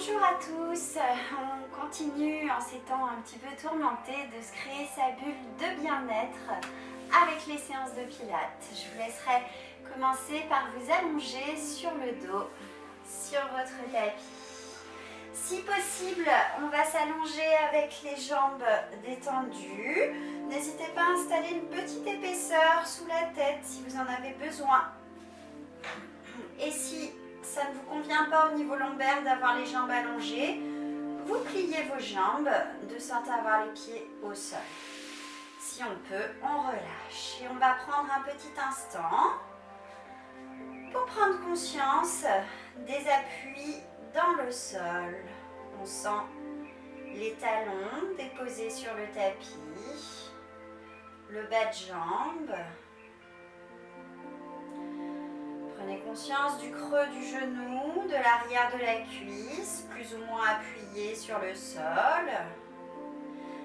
Bonjour à tous, on continue en ces temps un petit peu tourmentés de se créer sa bulle de bien-être avec les séances de pilates. Je vous laisserai commencer par vous allonger sur le dos, sur votre tapis. Si possible, on va s'allonger avec les jambes détendues. N'hésitez pas à installer une petite épaisseur sous la tête si vous en avez besoin. Et si ça ne vous convient pas au niveau lombaire d'avoir les jambes allongées, vous pliez vos jambes de sorte à avoir les pieds au sol. Si on peut, on relâche. Et on va prendre un petit instant pour prendre conscience des appuis dans le sol. On sent les talons déposés sur le tapis, le bas de jambe. Prenez conscience du creux du genou, de l'arrière de la cuisse, plus ou moins appuyé sur le sol.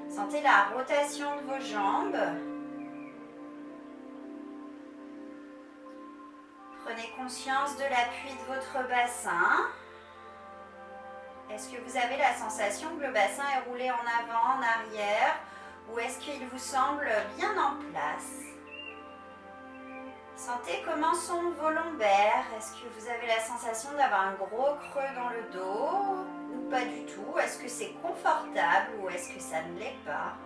Sentez la rotation de vos jambes. Prenez conscience de l'appui de votre bassin. Est-ce que vous avez la sensation que le bassin est roulé en avant, en arrière, ou est-ce qu'il vous semble bien en place ? Sentez comment sont vos lombaires. Est-ce que vous avez la sensation d'avoir un gros creux dans le dos ou pas du tout? Est-ce que c'est confortable ou est-ce que ça ne l'est pas?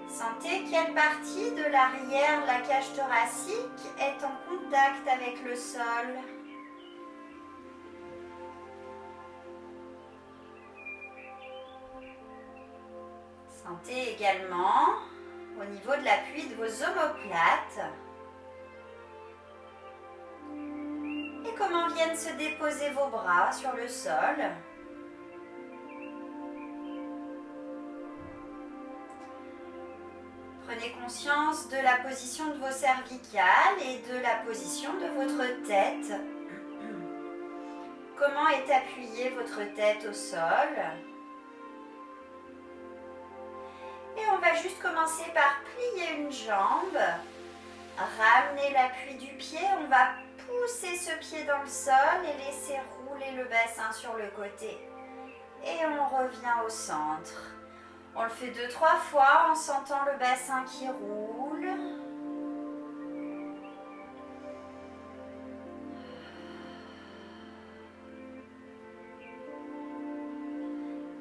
Sentez quelle partie de l'arrière de la cage thoracique est en contact avec le sol. Sentez également au niveau de l'appui de vos omoplates. Et comment viennent se déposer vos bras sur le sol. Prenez conscience de la position de vos cervicales et de la position de votre tête. Comment est appuyée votre tête au sol? Et on va juste commencer par plier une jambe, ramener l'appui du pied, on va pousser ce pied dans le sol et laisser rouler le bassin sur le côté. Et on revient au centre. On le fait 2-3 fois en sentant le bassin qui roule.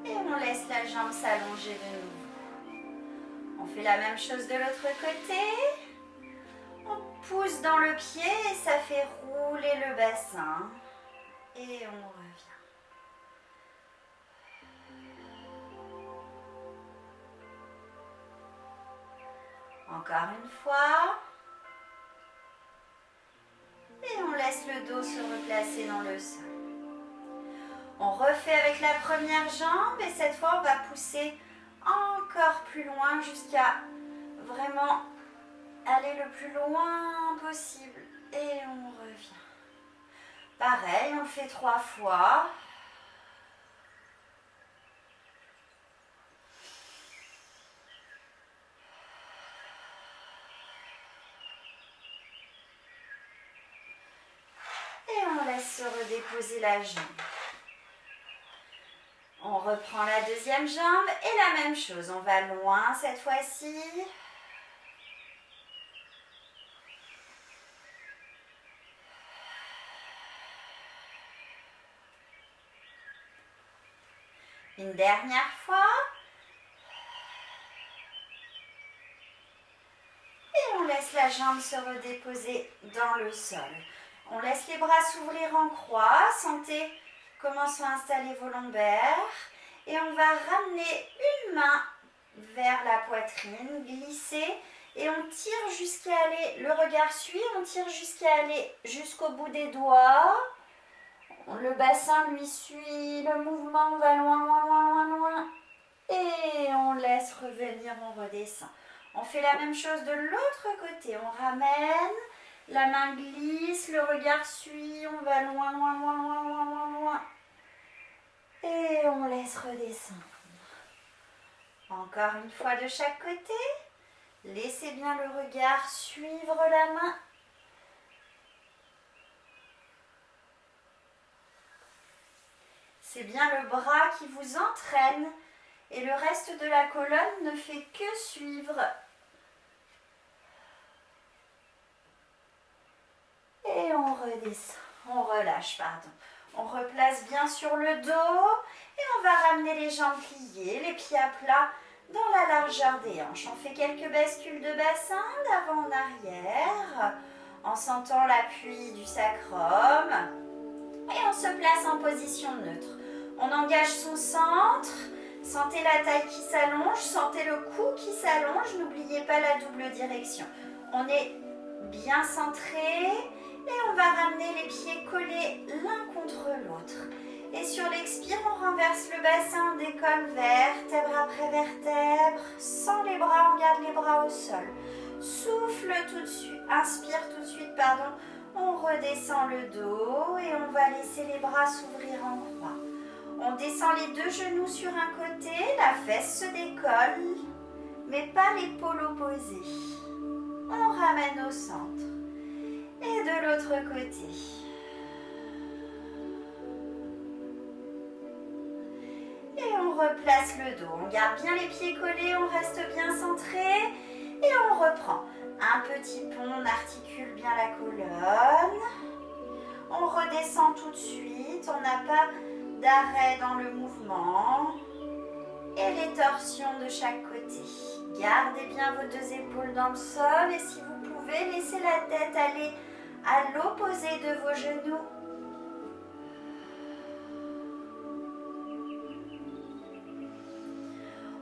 Et on laisse la jambe s'allonger de nouveau. On fait la même chose de l'autre côté. On pousse dans le pied et ça fait rouler le bassin. Et on revient. Encore une fois. Et on laisse le dos se replacer dans le sol. On refait avec la première jambe et cette fois on va pousser encore plus loin jusqu'à vraiment aller le plus loin possible. Et on revient. Pareil, on le fait 3 fois. Et on laisse se redéposer la jambe. On reprend la deuxième jambe et la même chose. On va loin cette fois-ci. Une dernière fois. Et on laisse la jambe se redéposer dans le sol. On laisse les bras s'ouvrir en croix. Sentez comment sont installés vos lombaires. Et on va ramener une main vers la poitrine, glisser. Et on tire jusqu'à aller, le regard suit, on tire jusqu'à aller jusqu'au bout des doigts. Le bassin lui suit le mouvement, on va loin, loin, loin, loin, loin. Et on laisse revenir, on redescend. On fait la même chose de l'autre côté. On ramène, la main glisse, le regard suit, on va loin, loin, loin, loin, loin, loin, loin. Et on laisse redescendre. Encore une fois de chaque côté. Laissez bien le regard suivre la main. C'est bien le bras qui vous entraîne et le reste de la colonne ne fait que suivre. Et on redescend, on relâche, pardon. On replace bien sur le dos et on va ramener les jambes pliées, les pieds à plat dans la largeur des hanches. On fait quelques bascules de bassin d'avant en arrière en sentant l'appui du sacrum et on se place en position neutre. On engage son centre, sentez la taille qui s'allonge, sentez le cou qui s'allonge, n'oubliez pas la double direction. On est bien centré et on va ramener les pieds collés l'un contre l'autre. Et sur l'expire, on renverse le bassin, on décolle vertèbre après vertèbre. Sans les bras, on garde les bras au sol. Souffle tout de suite, inspire tout de suite, pardon. On redescend le dos et on va laisser les bras s'ouvrir en croix. On descend les deux genoux sur un côté, la fesse se décolle, mais pas l'épaule opposée. On ramène au centre. Et de l'autre côté. Et on replace le dos. On garde bien les pieds collés, on reste bien centré. Et on reprend. Un petit pont, on articule bien la colonne. On redescend tout de suite. On n'a pas d'arrêt dans le mouvement. Et les torsions de chaque côté. Gardez bien vos deux épaules dans le sol. Et si vous pouvez, laissez la tête aller à l'opposé de vos genoux.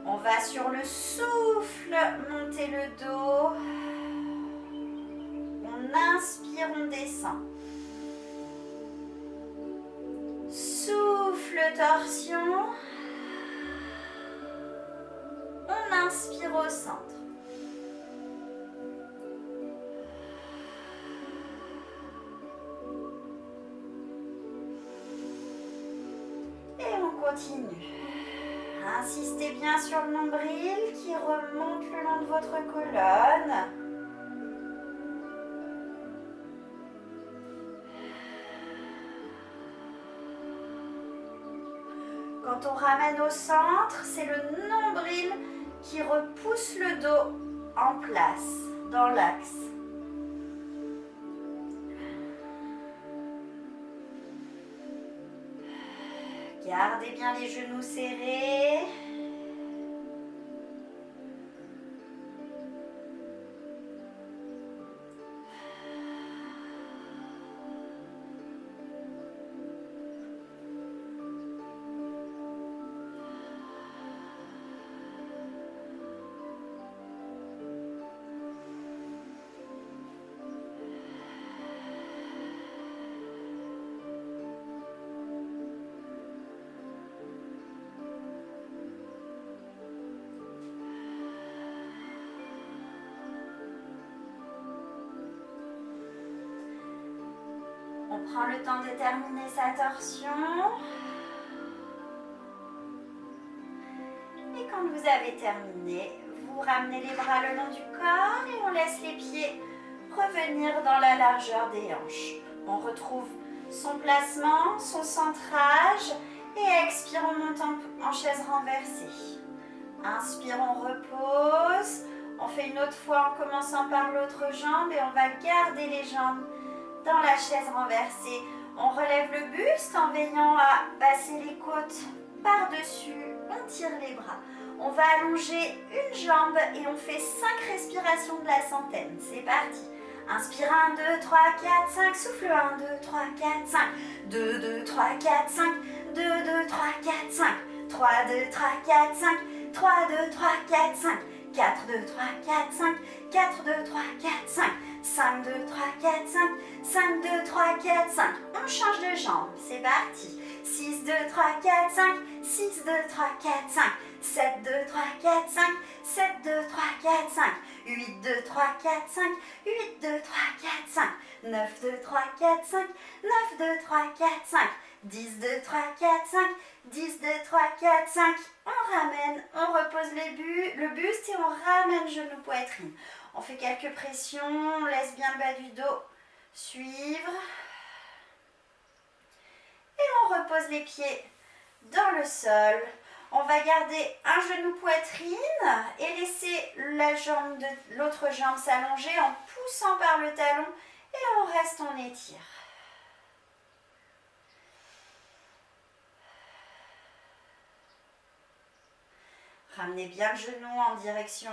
On va sur le souffle monter le dos. On inspire, on descend. Souffle, torsion. On inspire au centre. Et on continue. Insistez bien sur le nombril qui remonte le long de votre colonne. Quand on ramène au centre, c'est le nombril qui repousse le dos en place, dans l'axe. Gardez bien les genoux serrés. On prend le temps de terminer sa torsion. Et quand vous avez terminé, vous ramenez les bras le long du corps et on laisse les pieds revenir dans la largeur des hanches. On retrouve son placement, son centrage et expire, on monte en chaise renversée. Inspire, on repose. On fait une autre fois en commençant par l'autre jambe et on va garder les jambes dans la chaise renversée. On relève le buste en veillant à passer les côtes par-dessus. On tire les bras. On va allonger une jambe et on fait 5 respirations de la centaine. C'est parti. Inspire 1, 2, 3, 4, 5. Souffle 1, 2, 3, 4, 5. 2, 2, 3, 4, 5. 2, 2, 3, 4, 5. 3, 2, 3, 4, 5. 3, 2, 3, 4, 5. 4, 2, 3, 4, 5. 4, 2, 3, 4, 5. 5, 2, 3, 4, 5. 5, 2, 3, 4, 5. On change de jambe. C'est parti. 6, 2, 3, 4, 5. 6, 2, 3, 4, 5. 7, 2, 3, 4, 5. 7, 2, 3, 4, 5. 8, 2, 3, 4, 5. 8, 2, 3, 4, 5. 9, 2, 3, 4, 5. 9, 2, 3, 4, 5. 10, 2, 3, 4, 5. 10, 2, 3, 4, 5. On ramène, on repose le buste et on ramène genou poitrine. On fait quelques pressions, on laisse bien le bas du dos suivre. Et on repose les pieds dans le sol. On va garder un genou poitrine et laisser l'autre jambe s'allonger en poussant par le talon et on reste, on étire. Ramenez bien le genou en direction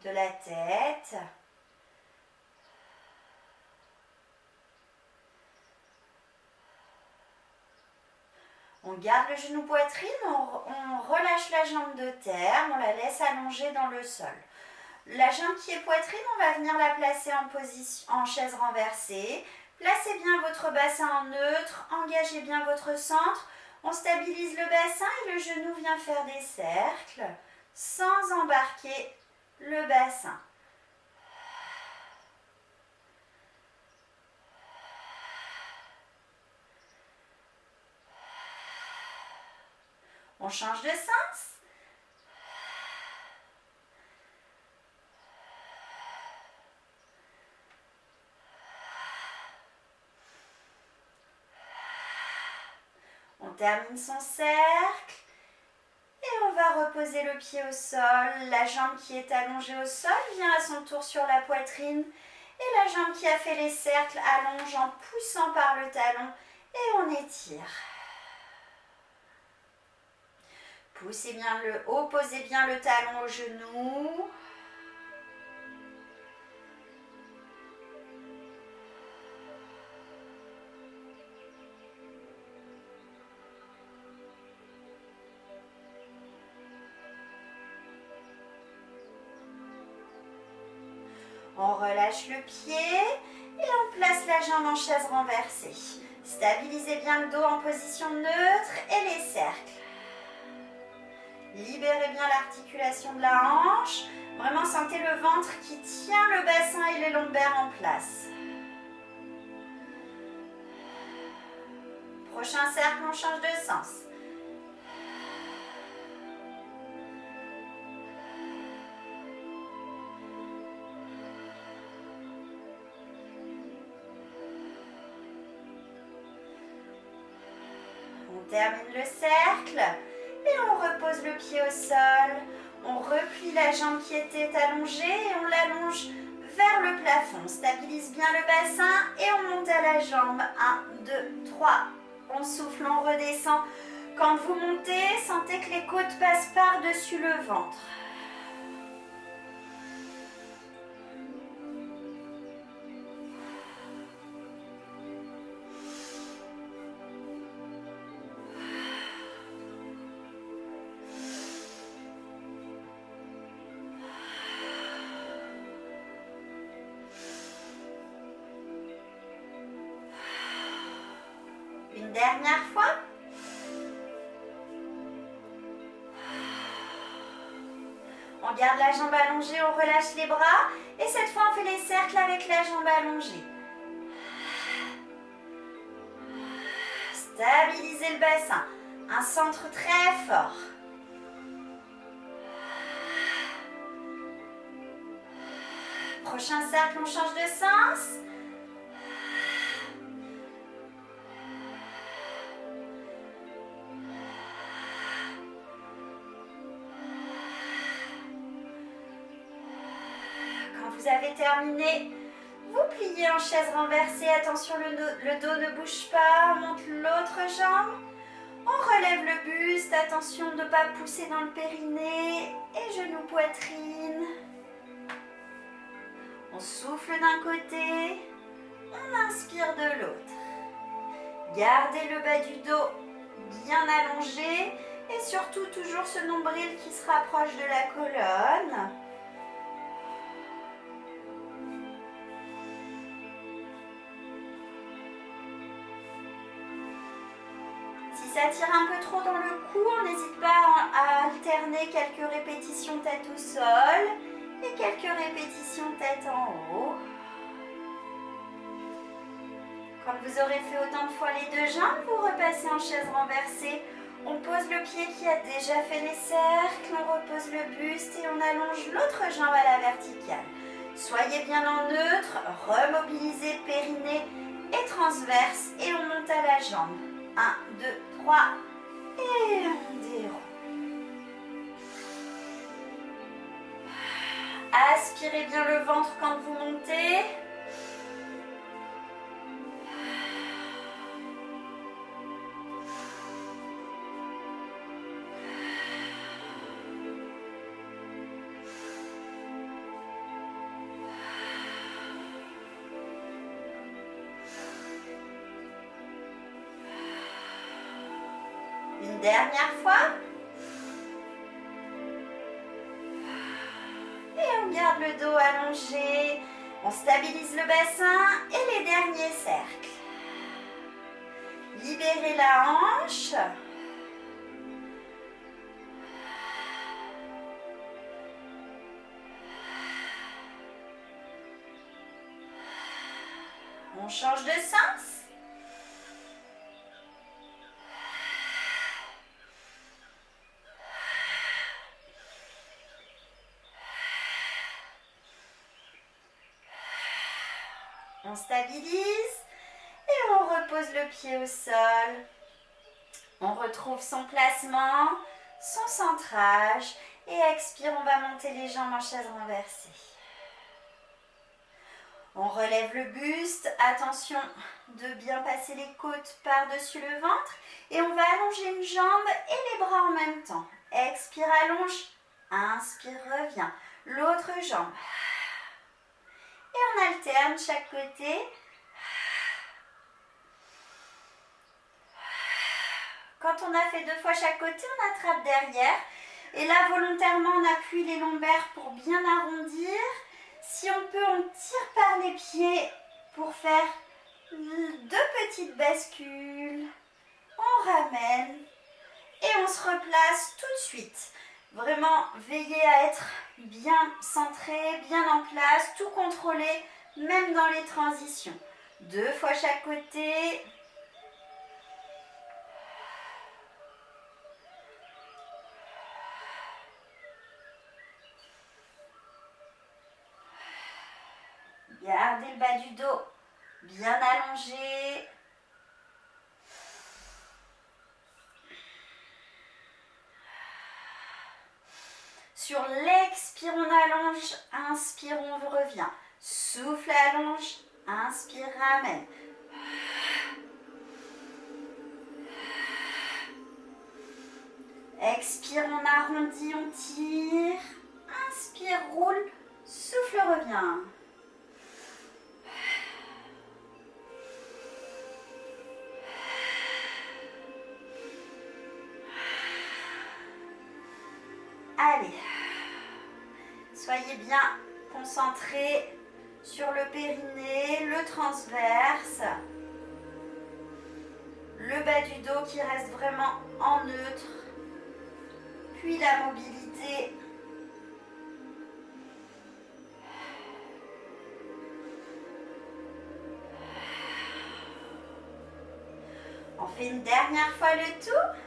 de la tête. On garde le genou poitrine, on relâche la jambe de terre, on la laisse allonger dans le sol. La jambe qui est poitrine, on va venir la placer en chaise renversée. Placez bien votre bassin en neutre, engagez bien votre centre. On stabilise le bassin et le genou vient faire des cercles sans embarquer le bassin. On change de sens. On termine son cercle et on va reposer le pied au sol. La jambe qui est allongée au sol vient à son tour sur la poitrine et la jambe qui a fait les cercles allonge en poussant par le talon et on étire. Poussez bien le haut, posez bien le talon au genou. On relâche le pied et on place la jambe en chaise renversée. Stabilisez bien le dos en position neutre et les cercles. Libérez bien l'articulation de la hanche. Vraiment sentez le ventre qui tient le bassin et les lombaires en place. Prochain cercle, on change de sens. On termine le cercle. Et on repose le pied au sol, on replie la jambe qui était allongée et on l'allonge vers le plafond. On stabilise bien le bassin et on monte à la jambe. 1, 2, 3. On souffle, on redescend. Quand vous montez, sentez que les côtes passent par-dessus le ventre. Une dernière fois. On garde la jambe allongée, on relâche les bras. Et cette fois, on fait les cercles avec la jambe allongée. Stabilisez le bassin. Un centre très fort. Prochain cercle, on change de sens. Vous avez terminé, vous pliez en chaise renversée, attention le dos ne bouge pas, on monte l'autre jambe, on relève le buste, attention de ne pas pousser dans le périnée et genou poitrine. On souffle d'un côté, on inspire de l'autre. Gardez le bas du dos bien allongé et surtout toujours ce nombril qui se rapproche de la colonne. Si ça tire un peu trop dans le cou, on n'hésite pas à alterner quelques répétitions tête au sol et quelques répétitions tête en haut. Quand vous aurez fait autant de fois les deux jambes, vous repassez en chaise renversée. On pose le pied qui a déjà fait les cercles, on repose le buste et on allonge l'autre jambe à la verticale. Soyez bien en neutre, remobilisez périnée et transverse et on monte à la jambe. 1, 2, 3 Et on déroule. Aspirez bien le ventre quand vous montez. Une dernière fois. Et on garde le dos allongé. On stabilise le bassin et les derniers cercles. Libérez la hanche. On change de sens. On stabilise et on repose le pied au sol. On retrouve son placement, son centrage et expire, on va monter les jambes en chaise renversée. On relève le buste, attention de bien passer les côtes par-dessus le ventre et on va allonger une jambe et les bras en même temps. Expire, allonge, inspire, reviens. L'autre jambe. Et on alterne chaque côté. Quand on a fait 2 fois chaque côté, on attrape derrière. Et là, volontairement, on appuie les lombaires pour bien arrondir. Si on peut, on tire par les pieds pour faire 2 petites bascules. On ramène et on se replace tout de suite. Vraiment, veillez à être bien centré, bien en place, tout contrôler, même dans les transitions. 2 fois chaque côté. Gardez le bas du dos bien allongé. Sur l'expire, on allonge. Inspire, on revient. Souffle, allonge. Inspire, ramène. Expire, on arrondit, on tire. Inspire, roule. Souffle, revient. Allez, soyez bien concentrés sur le périnée, le transverse, le bas du dos qui reste vraiment en neutre, puis la mobilité. On fait une dernière fois le tout.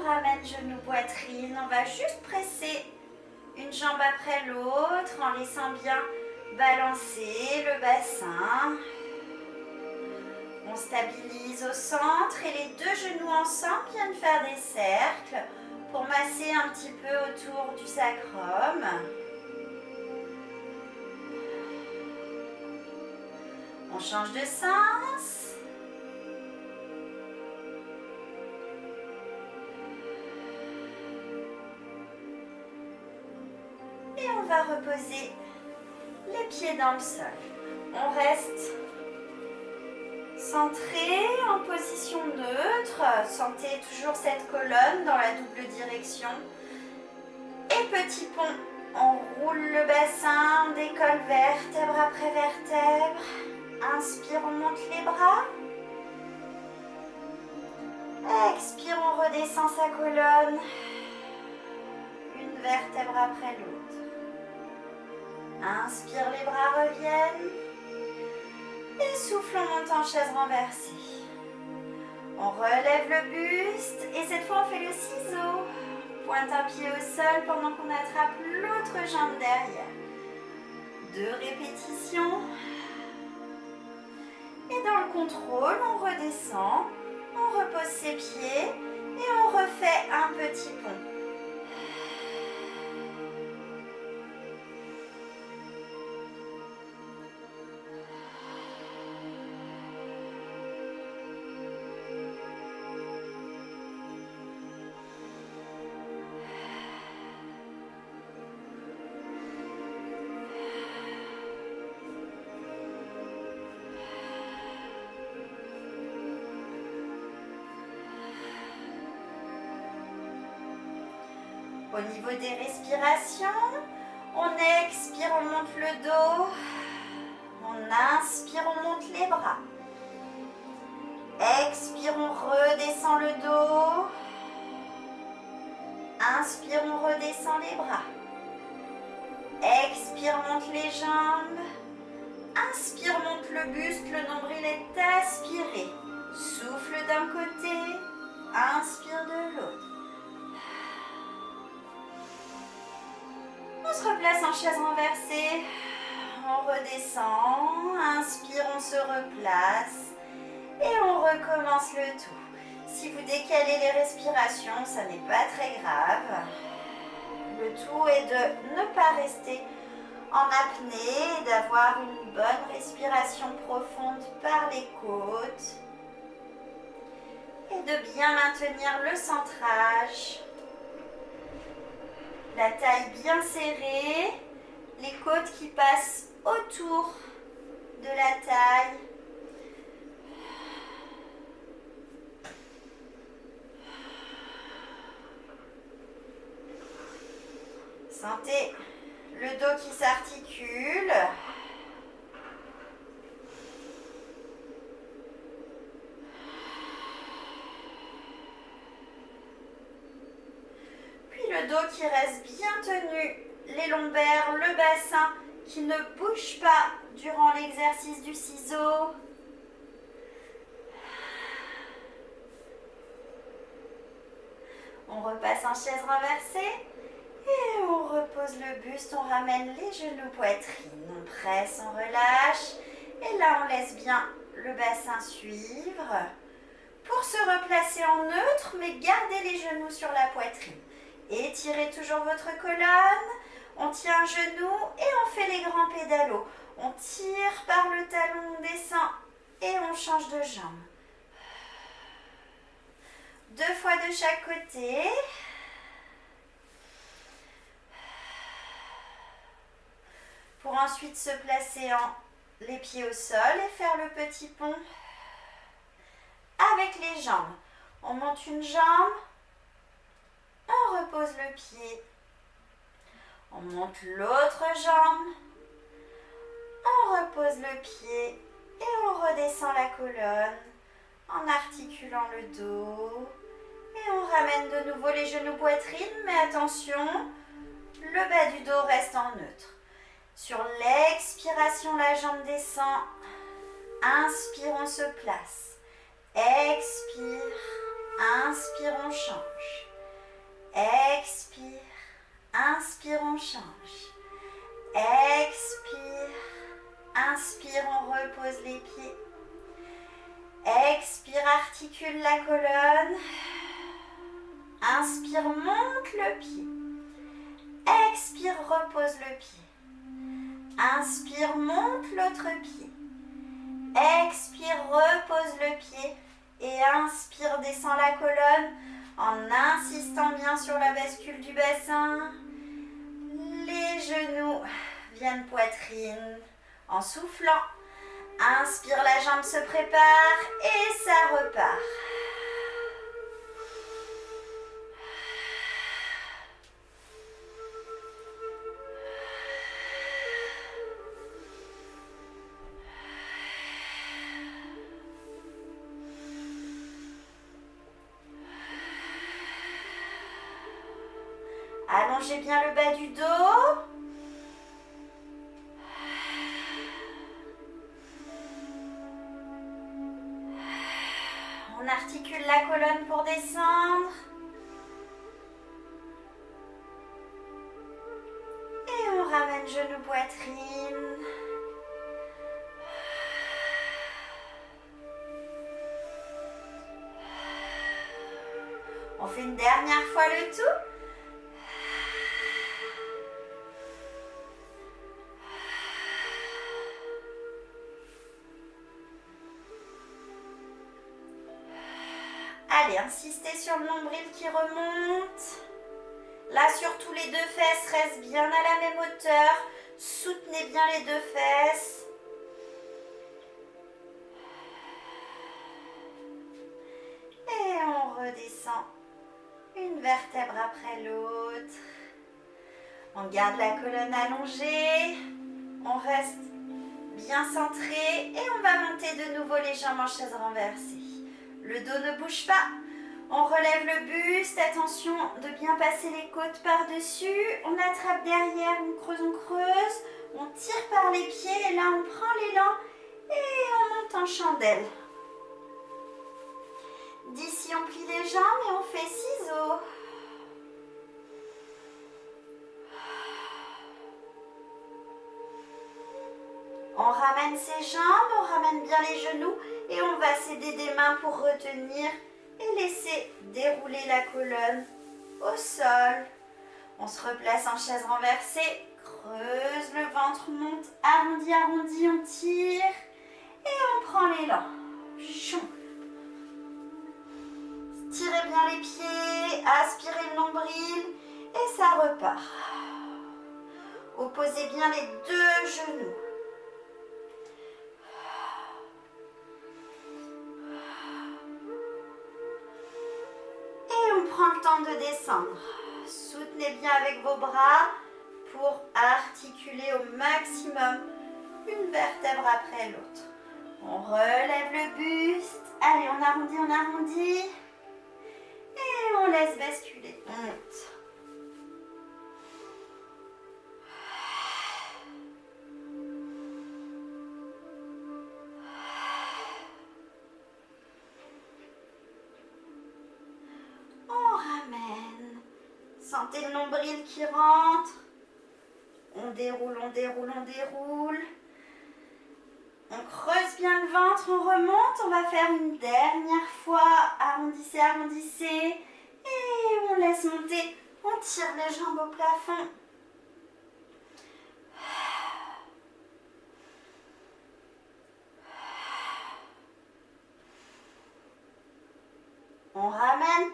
Ramène genou, poitrine. On va juste presser une jambe après l'autre en laissant bien balancer le bassin. On stabilise au centre et les 2 genoux ensemble viennent faire des cercles pour masser un petit peu autour du sacrum. On change de sens. Et on va reposer les pieds dans le sol. On reste centré en position neutre. Sentez toujours cette colonne dans la double direction. Et petit pont, on roule le bassin, on décolle vertèbre après vertèbre. Inspire, on monte les bras. Expire, on redescend sa colonne. Une vertèbre après l'autre. Inspire, les bras reviennent. Et souffle, on monte en chaise renversée. On relève le buste et cette fois on fait le ciseau. Pointe un pied au sol pendant qu'on attrape l'autre jambe derrière. 2 répétitions. Et dans le contrôle, on redescend, on repose ses pieds et on refait un petit pont. Au niveau des respirations, on expire, on monte le dos. On inspire, on monte les bras. Expire, on redescend le dos. Inspire, on redescend les bras. Expire, monte les jambes. Inspire, monte le buste, le nombril est aspiré. Souffle d'un côté, inspire de l'autre. On se replace en chaise renversée, on redescend, inspire, on se replace et on recommence le tout. Si vous décalez les respirations, ça n'est pas très grave. Le tout est de ne pas rester en apnée, d'avoir une bonne respiration profonde par les côtes et de bien maintenir le centrage. La taille bien serrée, les côtes qui passent autour de la taille. Sentez le dos qui s'articule. Le dos qui reste bien tenu, les lombaires, le bassin qui ne bouge pas durant l'exercice du ciseau. On repasse en chaise renversée et on repose le buste, on ramène les genoux poitrine, on presse, on relâche et là on laisse bien le bassin suivre pour se replacer en neutre mais garder les genoux sur la poitrine. Étirez toujours votre colonne, on tient un genou et on fait les grands pédalos. On tire par le talon, on descend et on change de jambe. 2 fois de chaque côté. Pour ensuite se placer les pieds au sol et faire le petit pont avec les jambes. On monte une jambe. On repose le pied, on monte l'autre jambe, on repose le pied et on redescend la colonne en articulant le dos et on ramène de nouveau les genoux poitrine, mais attention, le bas du dos reste en neutre. Sur l'expiration, la jambe descend, inspire, on se place, expire, inspire, on change. Expire, inspire, on change. Expire, inspire, on repose les pieds. Expire, articule la colonne. Inspire, monte le pied. Expire, repose le pied. Inspire, monte l'autre pied. Expire, repose le pied. Et inspire, descend la colonne. En insistant bien sur la bascule du bassin, les genoux viennent poitrine. En soufflant, inspire, la jambe se prépare et ça repart. Allongez bien le bas du dos. articule la colonne pour descendre. Et on ramène genou, poitrine. On fait une dernière fois le tout. Allez, insistez sur le nombril qui remonte. Là, surtout les deux fesses restent bien à la même hauteur. Soutenez bien les deux fesses. Et on redescend une vertèbre après l'autre. On garde la colonne allongée. On reste bien centré et on va monter de nouveau les jambes en chaise renversée. Le dos ne bouge pas. On relève le buste. Attention de bien passer les côtes par-dessus. On attrape derrière, on creuse. On tire par les pieds et là on prend l'élan et on monte en chandelle. D'ici on plie les jambes et on fait ciseaux. On ramène ses jambes, on ramène bien les genoux et on va s'aider des mains pour retenir et laisser dérouler la colonne au sol. On se replace en chaise renversée, creuse le ventre, monte, arrondi, arrondi, on tire et on prend l'élan. Tirez bien les pieds, aspirez le nombril et ça repart. Opposez bien les deux genoux. Prends le temps de descendre. Soutenez bien avec vos bras pour articuler au maximum une vertèbre après l'autre. On relève le buste. Allez, on arrondit. Et on laisse basculer. On monte. Sentez le nombril qui rentre. On déroule. On creuse bien le ventre, on remonte. On va faire une dernière fois. Arrondissez. Et on laisse monter. On tire les jambes au plafond. On ramène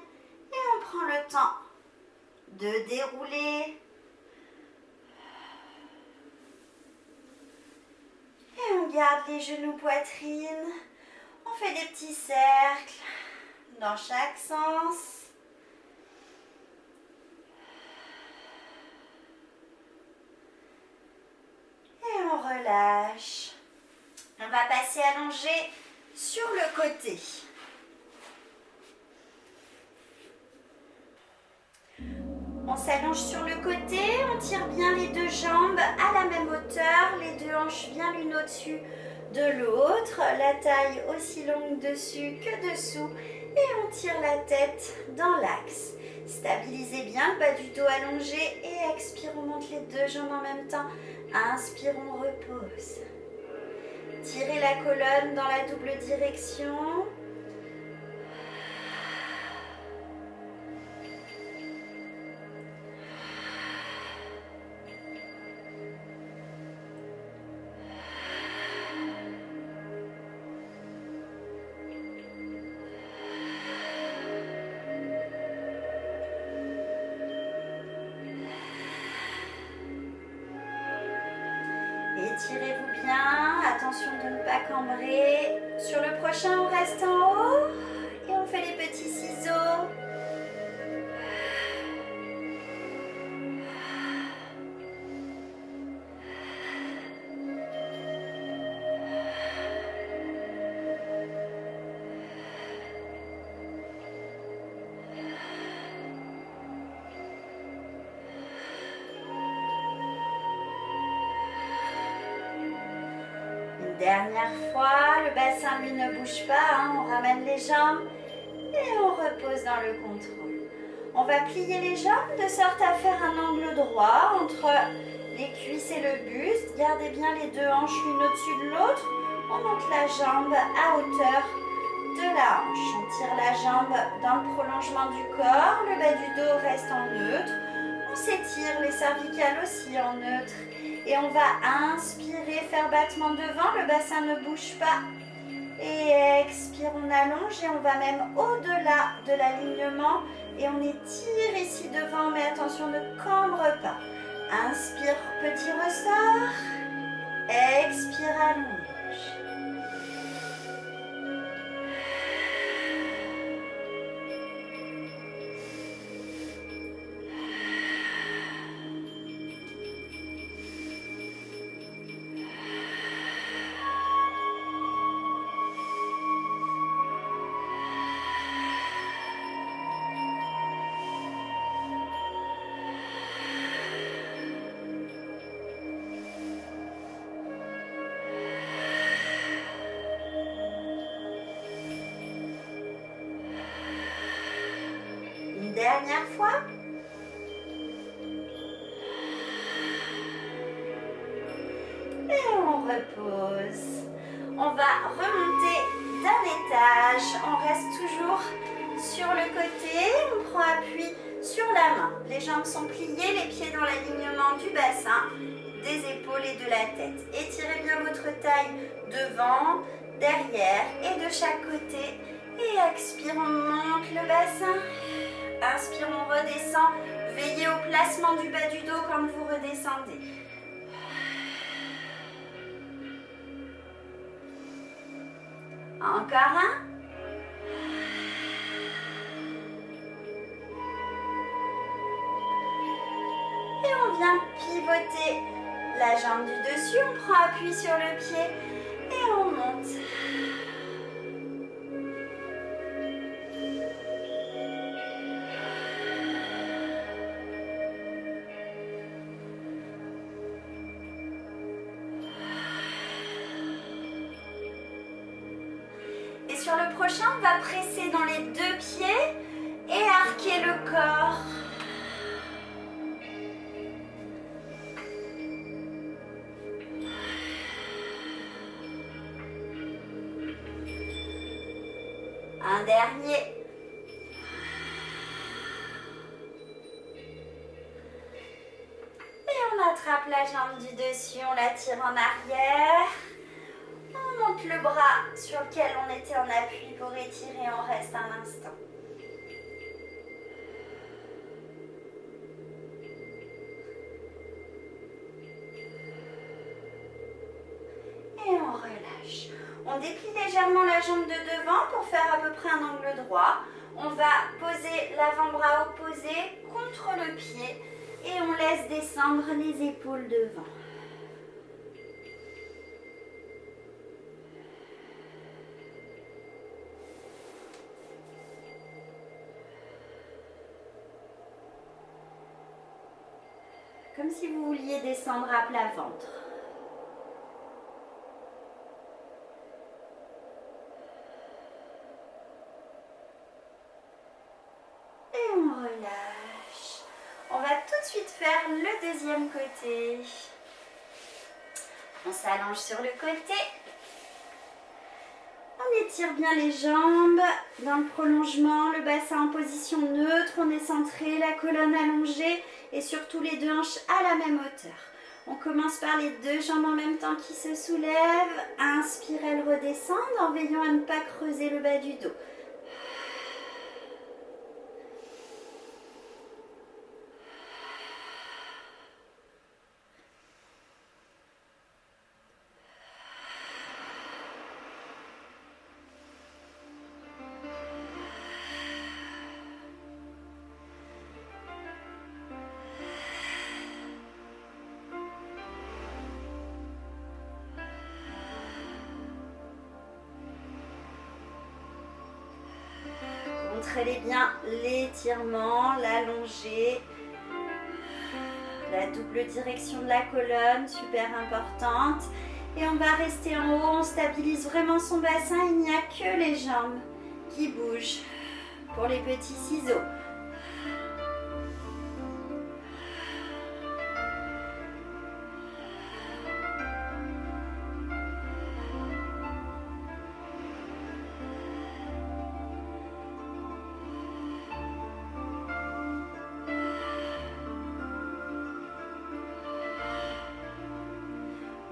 et on prend le temps de dérouler. Et on garde les genoux, poitrine. On fait des petits cercles dans chaque sens. Et on relâche. On va passer allongé sur le côté. On s'allonge sur le côté, on tire bien les deux jambes à la même hauteur, les deux hanches bien l'une au-dessus de l'autre, la taille aussi longue dessus que dessous et on tire la tête dans l'axe. Stabilisez bien le bas du dos allongé et expire, on monte les deux jambes en même temps. Inspire, on repose. Tirez la colonne dans la double direction. Étirez-vous bien, attention de ne pas cambrer. Sur le prochain, on reste en haut et on fait les petits ciseaux. Dernière fois, le bassin lui ne bouge pas, on ramène les jambes Et on repose dans le contrôle. On va plier les jambes de sorte à faire un angle droit entre les cuisses et le buste. Gardez bien les deux hanches l'une au-dessus de l'autre. On monte la jambe à hauteur de la hanche. On tire la jambe dans le prolongement du corps. Le bas du dos reste en neutre. On s'étire, les cervicales aussi en neutre. Et on va inspirer, faire battement devant. Le bassin ne bouge pas. Et expire, on allonge et on va même au-delà de l'alignement. Et on étire ici devant, mais attention, ne cambre pas. Inspire, petit ressort. Expire, allonge. Dernière fois. Et on repose. On va remonter d'un étage. On reste toujours sur le côté. On prend appui sur la main. Les jambes sont pliées, les pieds dans l'alignement du bassin, des épaules et de la tête. Étirez bien votre taille devant, derrière et de chaque côté. Et expire, on monte le bassin. Inspire, on redescend. Veillez au placement du bas du dos quand vous redescendez. Encore un. Et on vient pivoter la jambe du dessus. On prend appui sur le pied et on monte. Sur le prochain, on va presser dans les deux pieds et arquer le corps. Un dernier. Et on attrape la jambe du dessus, on la tire en arrière. On monte le bras sur lequel on était en appui pour étirer, on reste un instant. Et on relâche. On déplie légèrement la jambe de devant pour faire à peu près un angle droit. On va poser l'avant-bras opposé contre le pied et on laisse descendre les épaules devant. Comme si vous vouliez descendre à plat ventre. Et on relâche. On va tout de suite faire le deuxième côté. On s'allonge sur le côté. On étire bien les jambes dans le prolongement, le bassin en position neutre. On est centré, la colonne allongée. Et surtout les deux hanches à la même hauteur. On commence par les deux jambes en même temps qui se soulèvent. Inspire, elles redescendent en veillant à ne pas creuser le bas du dos. Contrôlez bien l'étirement, l'allongée, la double direction de la colonne, super importante. Et on va rester en haut, on stabilise vraiment son bassin, il n'y a que les jambes qui bougent. pour les petits ciseaux.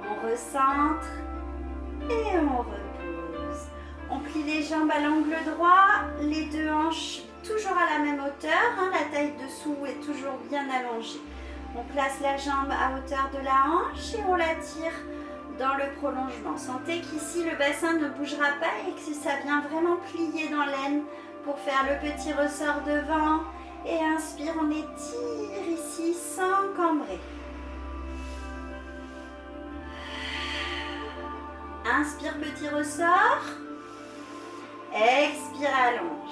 On recentre et on repose. On plie les jambes à l'angle droit, les deux hanches toujours à la même hauteur, la taille dessous est toujours bien allongée. On place la jambe à hauteur de la hanche et on la tire dans le prolongement. Sentez qu'ici le bassin ne bougera pas et que ça vient vraiment plier dans l'aine pour faire le petit ressort devant. Et inspire, on étire ici sans cambrer. Inspire, petit ressort. Expire, allonge.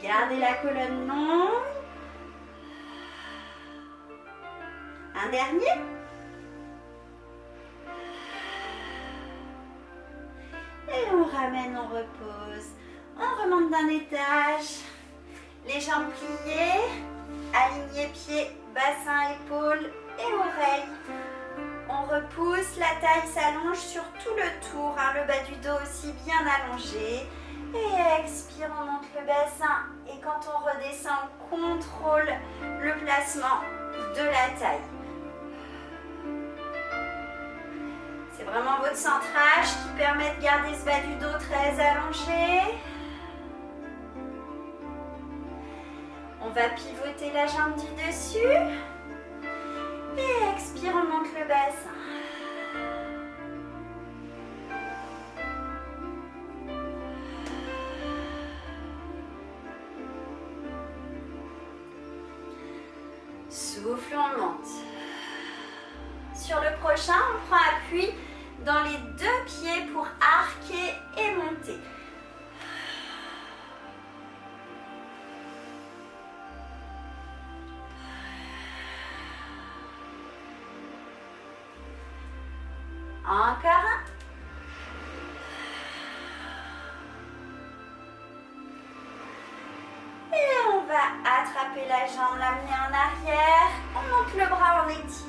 Gardez la colonne longue. Un dernier. Et on ramène, on repose. On remonte d'un étage. Les jambes pliées. Alignez pieds, bassin, épaules et oreilles. On repousse, la taille s'allonge sur tout le tour. Le bas du dos aussi bien allongé. Et expire, on monte le bassin. Et quand on redescend, on contrôle le placement de la taille. C'est vraiment votre centrage qui permet de garder ce bas du dos très allongé. On va pivoter la jambe du dessus. Et expire, on monte le bassin. Souffle, on monte. Sur le prochain, on prend appui dans les deux pieds pour arquer et monter. Encore un. Et on va attraper la jambe, l'amener en arrière. On monte le bras, on étire.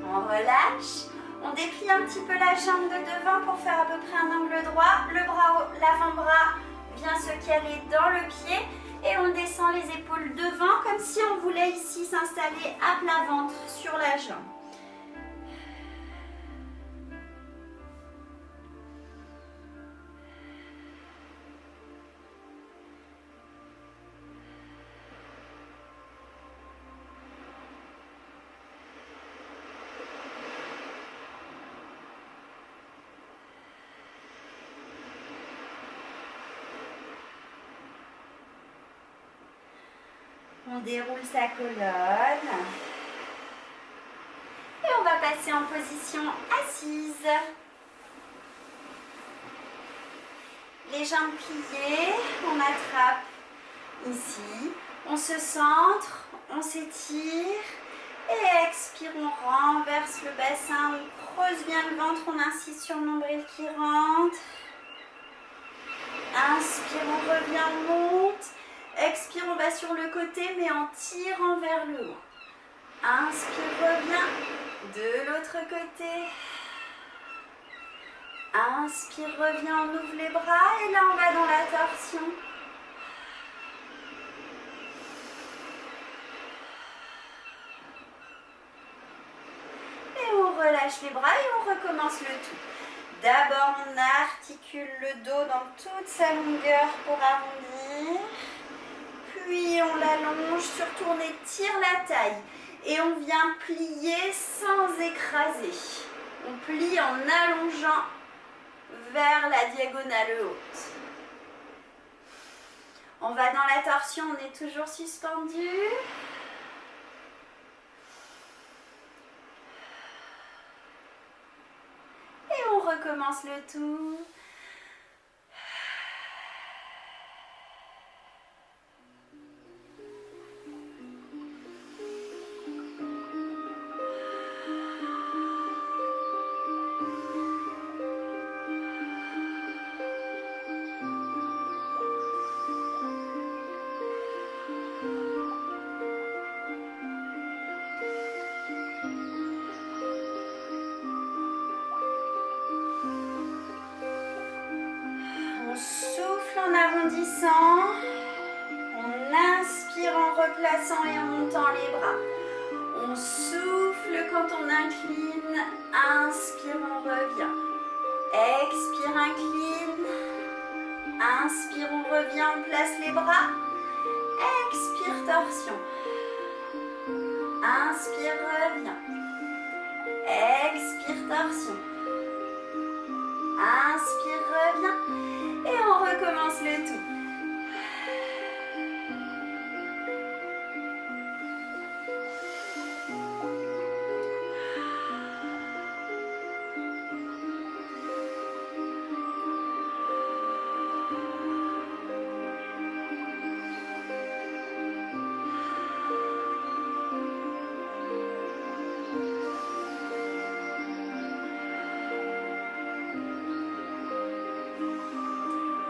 On relâche. On déplie un petit peu la jambe de devant pour faire à peu près un angle droit. Le bras, l'avant-bras vient se caler dans le pied. Et on descend les épaules devant comme si on voulait ici s'installer à plat ventre sur la jambe. On déroule sa colonne. Et on va passer en position assise. Les jambes pliées, on attrape ici. On se centre, on s'étire. Et expire, on renverse le bassin, on creuse bien le ventre, on insiste sur le nombril qui rentre. Inspire, on revient, on monte. Expire, on va sur le côté, mais en tirant vers le haut. Inspire, reviens de l'autre côté. Inspire, reviens, on ouvre les bras et là on va dans la torsion. Et on relâche les bras et on recommence le tout. D'abord, on articule le dos dans toute sa longueur pour arrondir. Puis puis on l'allonge, surtout on étire la taille. Et on vient plier sans écraser. On plie en allongeant vers la diagonale haute. On va dans la torsion, on est toujours suspendu. Et on recommence le tout. On inspire en replaçant et en montant les bras. On souffle quand on incline, inspire, on revient. Expire, incline, inspire, on revient, on place les bras. Expire, torsion. Inspire, revient. Expire, torsion. Inspire, revient. Et on recommence le tout.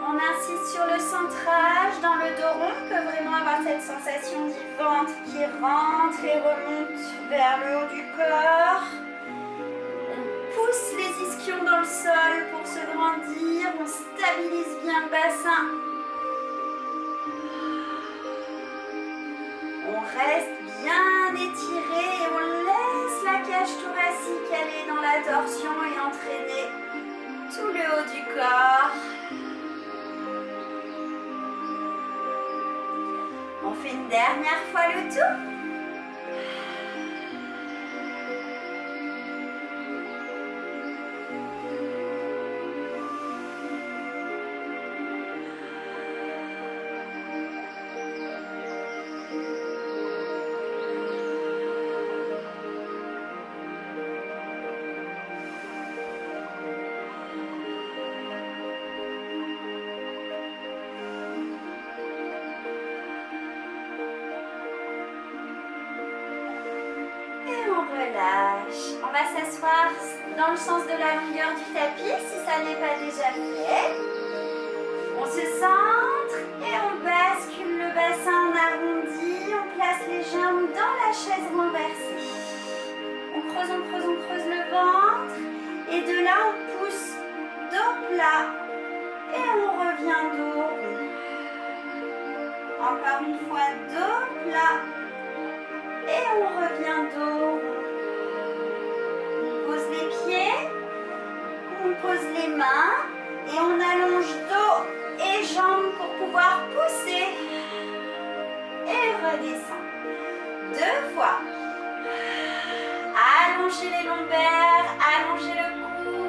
On insiste sur le centrage dans le dos rond. On peut vraiment avoir cette sensation du ventre qui rentre et remonte vers le haut du corps. On pousse les ischions dans le sol pour se grandir. On stabilise bien le bassin. On reste bien étiré et on laisse la cage thoracique aller dans la torsion et entraîner tout le haut du corps. On fait une dernière fois le tout. Relâche. On va s'asseoir dans le sens de la longueur du tapis si ça n'est pas déjà fait. On se centre et on bascule le bassin en arrondi. On place les jambes dans la chaise renversée. On creuse le ventre. Et de là, on pousse dos plat. Et on revient dos rond. Encore une fois, dos plat. Et on revient dos rond. On pose les pieds, on pose les mains et on allonge dos et jambes pour pouvoir pousser et redescendre. 2 fois. Allongez les lombaires, allongez le cou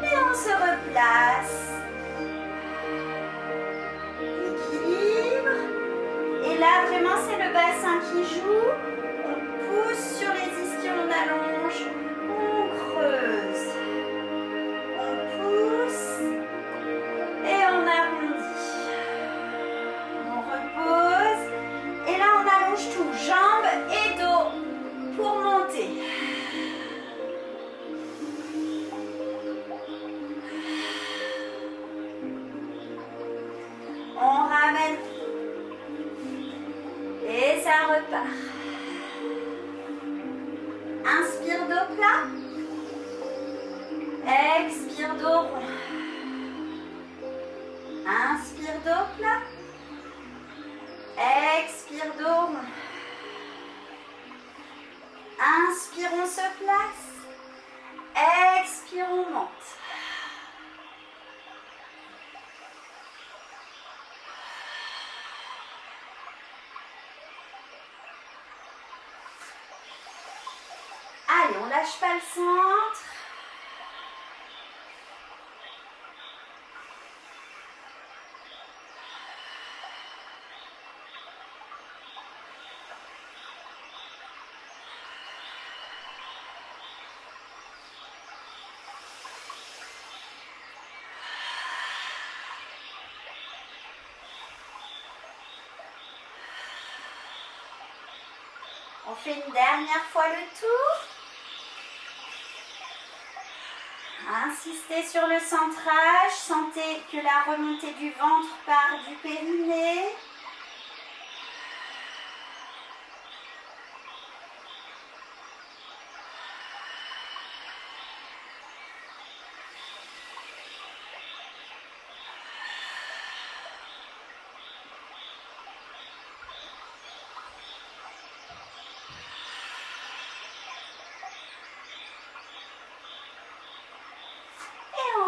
et on se replace. Équilibre. Et là, vraiment, c'est le bassin qui joue. On pousse sur les ischions, on allonge. On creuse, on pousse et on arrondit. On repose et là on allonge tout, jambes et dos pour monter. On ramène et ça repart. Inspire dos plat. Expire dos rond. Inspire dos plat. Expire dos rond. Inspire, on se place. Expire, on monte. lâche pas le centre. On fait une dernière fois le tour. Insistez sur le centrage. Sentez que la remontée du ventre part du périnée.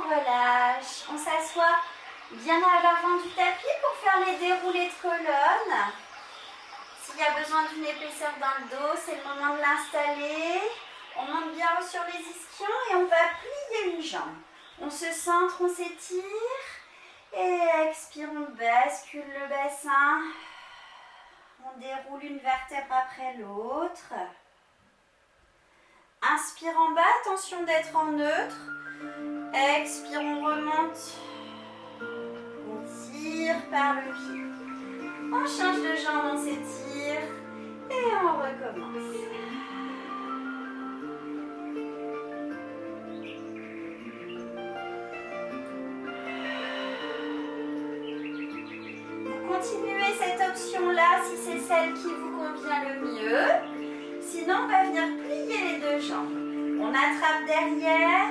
Relâche. On s'assoit bien à l'avant du tapis pour faire les déroulés de colonne. S'il y a besoin d'une épaisseur dans le dos, c'est le moment de l'installer. On monte bien haut sur les ischions et on va plier une jambe. On se centre, on s'étire. Et expire, on bascule le bassin. On déroule une vertèbre après l'autre. Inspire en bas, attention d'être en neutre. Expire, on remonte. On tire par le pied. On change de jambe, on s'étire. Et on recommence. Vous continuez cette option-là si c'est celle qui vous convient le mieux. Sinon, on va venir plier les deux jambes. On attrape derrière.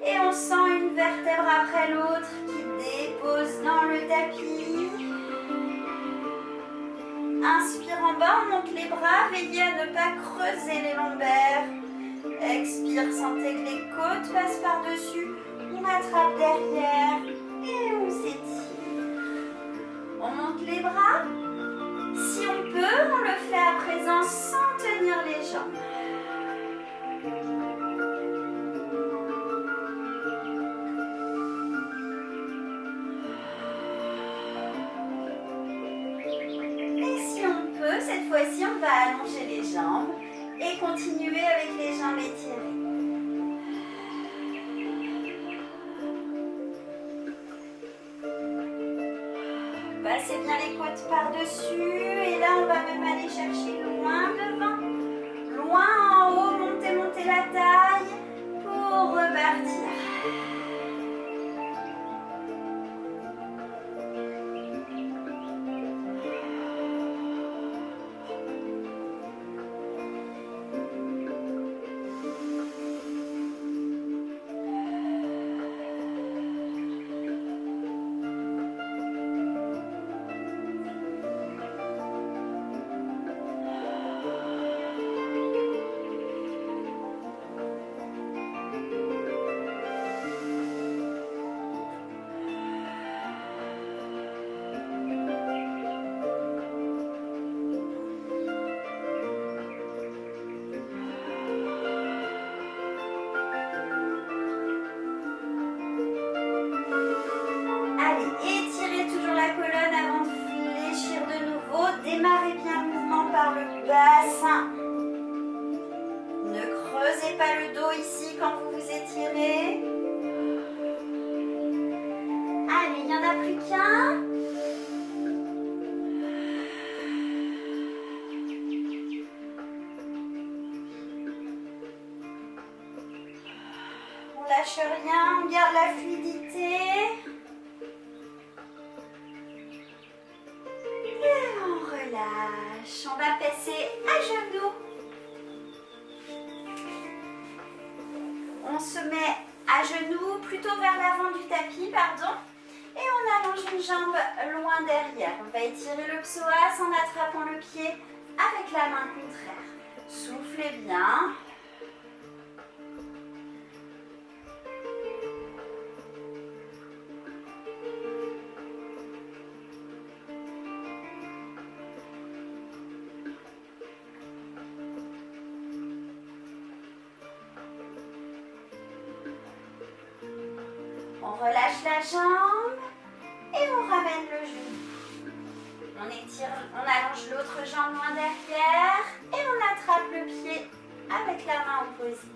Et on sent une vertèbre après l'autre qui dépose dans le tapis. Inspire en bas, on monte les bras. Veillez à ne pas creuser les lombaires. Expire, sentez que les côtes passent par-dessus. On attrape derrière et on s'étire. On monte les bras. Si on peut, on le fait à présent sans tenir les jambes. Cette fois-ci, on va allonger les jambes et continuer avec les jambes étirées. Passez bien les côtes par-dessus et là, on va même aller chercher loin devant. Loin en haut, montez la taille pour repartir. Démarrez bien le mouvement par le bassin. Ne creusez pas le dos ici quand vous vous étirez. Allez, il n'y en a plus qu'un. On lâche rien, on garde la fluidité. Relâche. On va passer à genoux. On se met à genoux, plutôt vers l'avant du tapis, pardon. Et on allonge une jambe loin derrière. On va étirer le psoas en attrapant le pied avec la main contraire. Soufflez bien. On relâche la jambe et on ramène le genou. On étire, on allonge l'autre jambe loin derrière et on attrape le pied avec la main opposée.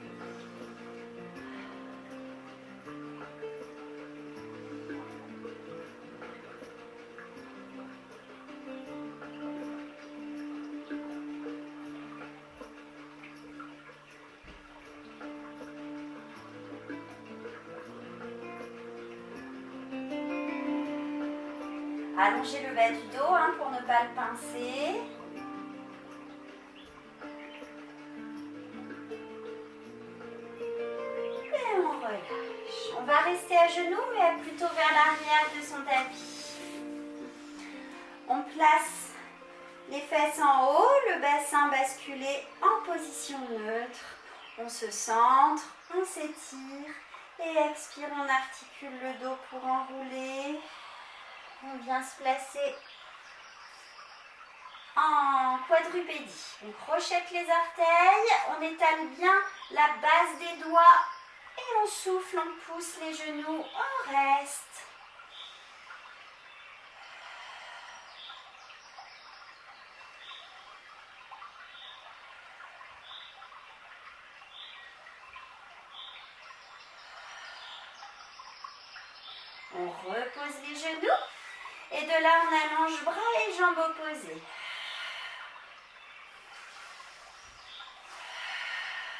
Allongez le bas du dos pour ne pas le pincer. Et on relâche. On va rester à genoux, mais plutôt vers l'arrière de son tapis. On place les fesses en haut, le bassin basculé en position neutre. On se centre, on s'étire et expire, on articule le dos pour enrouler. On vient se placer en quadrupédie. On crochette les orteils, on étale bien la base des doigts et on souffle, on pousse les genoux, on reste. On repose les genoux. Et de là, on allonge bras et jambes opposées.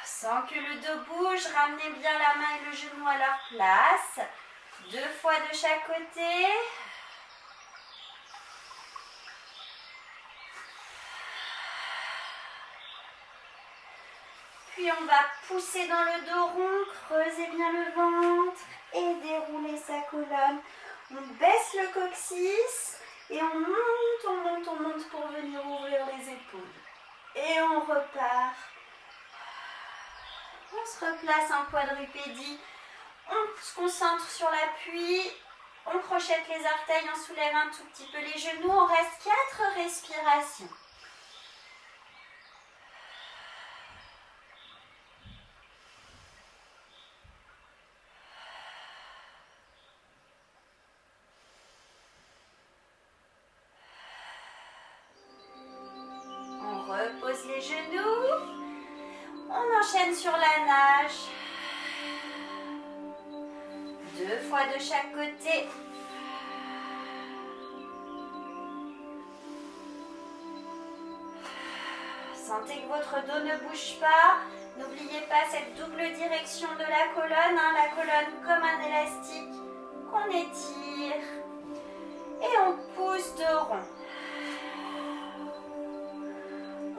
Sans que le dos bouge, ramenez bien la main et le genou à leur place. 2 fois de chaque côté. Puis on va pousser dans le dos rond, creuser bien le ventre et dérouler sa colonne. On baisse le coccyx et on monte pour venir ouvrir les épaules. Et on repart. On se replace en quadrupédie. On se concentre sur l'appui. On crochette les orteils, on soulève un tout petit peu les genoux. On reste 4 respirations. Repose les genoux. On enchaîne sur la nage. 2 fois de chaque côté. Sentez que votre dos ne bouge pas. N'oubliez pas cette double direction de la colonne. La colonne comme un élastique qu'on étire. Et on pousse de rond.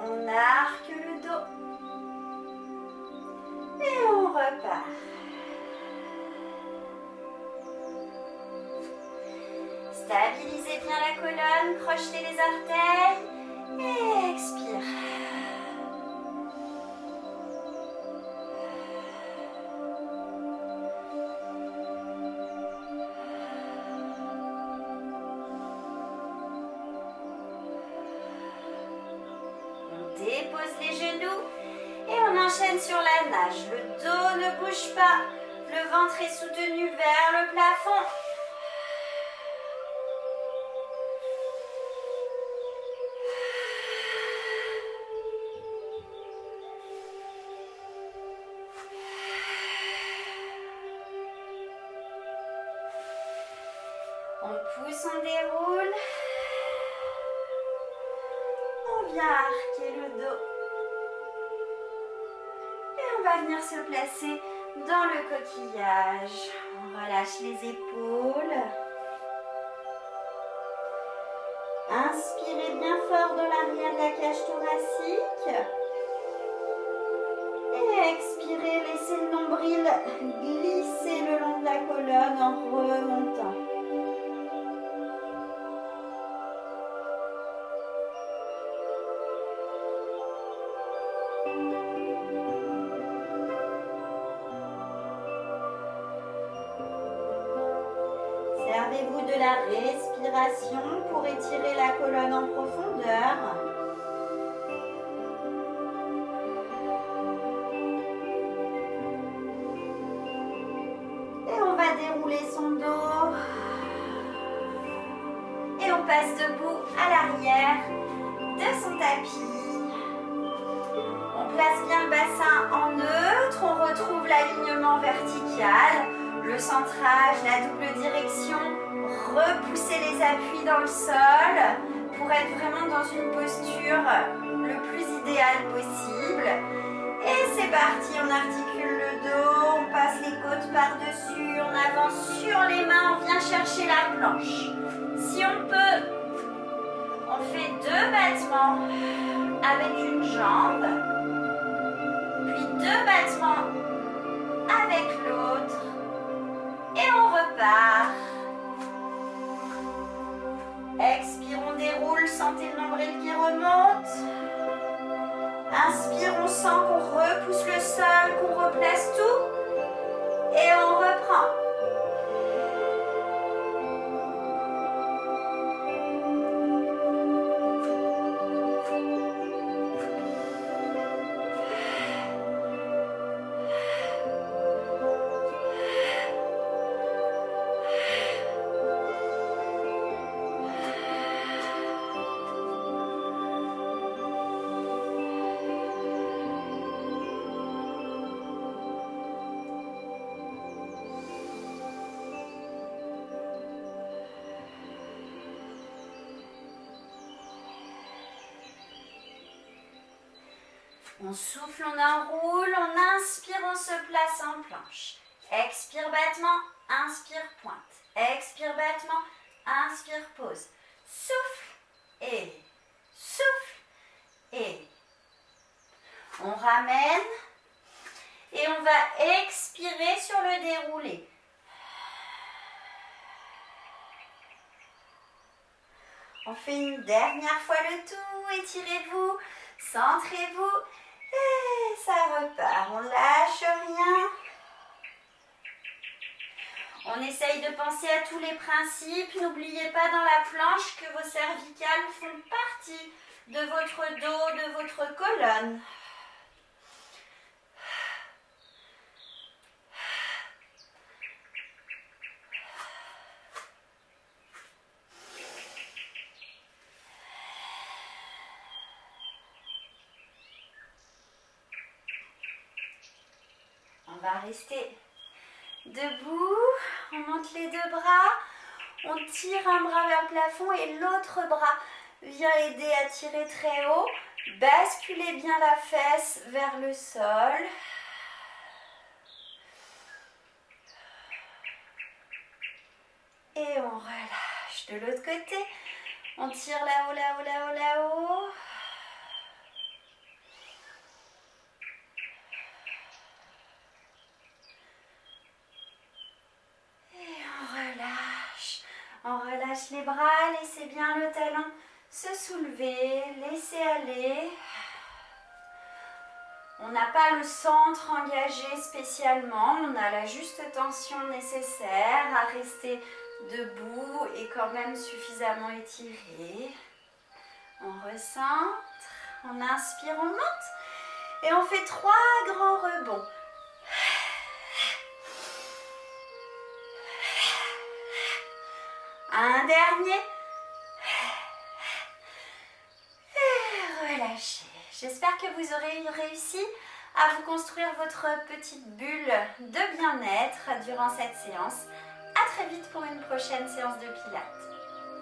On arque le dos et on repart. Stabilisez bien la colonne, crochetez les orteils et expire. Dépose les genoux et on enchaîne sur la nage. Le dos ne bouge pas, le ventre est soutenu vers le plafond. On pousse, on déroule. On vient arquer le dos. Et on va venir se placer dans le coquillage. On relâche les épaules. Inspirez bien fort dans l'arrière de la cage thoracique. Et expirez, laissez le nombril glisser le long de la colonne en remontant. Servez-vous de la respiration pour étirer la colonne en profondeur. Et on va dérouler dérouler son dos. Et on passe debout à l'arrière de son tapis. On place bien le bassin en neutre, on retrouve l'alignement vertical, le centrage, la double direction, repousser les appuis dans le sol pour être vraiment dans une posture le plus idéale possible. Et c'est parti, on articule le dos, on passe les côtes par-dessus, on avance sur les mains, on vient chercher la planche. Si on peut, on fait 2 battements avec une jambe, puis 2 battements avec l'autre, et on repart. Expire, on déroule, sentez le nombril qui remonte. Inspire, on sent qu'on repousse le sol, qu'on replace tout, et on reprend. On souffle, on enroule, on inspire, on se place en planche. Expire, battement, inspire, pointe. Expire, battement, inspire, pause. Souffle et souffle et. On ramène et on va expirer sur le déroulé. On fait une dernière fois le tout, étirez-vous, centrez-vous. Et ça repart, on lâche rien. On essaye de penser à tous les principes. N'oubliez pas dans la planche que vos cervicales font partie de votre dos, de votre colonne. On va rester debout, on monte les 2 bras, on tire un bras vers le plafond et l'autre bras vient aider à tirer très haut. Basculez bien la fesse vers le sol. Et on relâche de l'autre côté. On tire là-haut, là-haut, là-haut, là-haut. On relâche les bras, laissez bien le talon se soulever, laissez aller. On n'a pas le centre engagé spécialement, on a la juste tension nécessaire à rester debout et quand même suffisamment étiré. On recentre, on inspire, on monte et on fait 3 grands rebonds. Un dernier. Et relâchez. J'espère que vous aurez réussi à vous construire votre petite bulle de bien-être durant cette séance. À très vite pour une prochaine séance de pilates.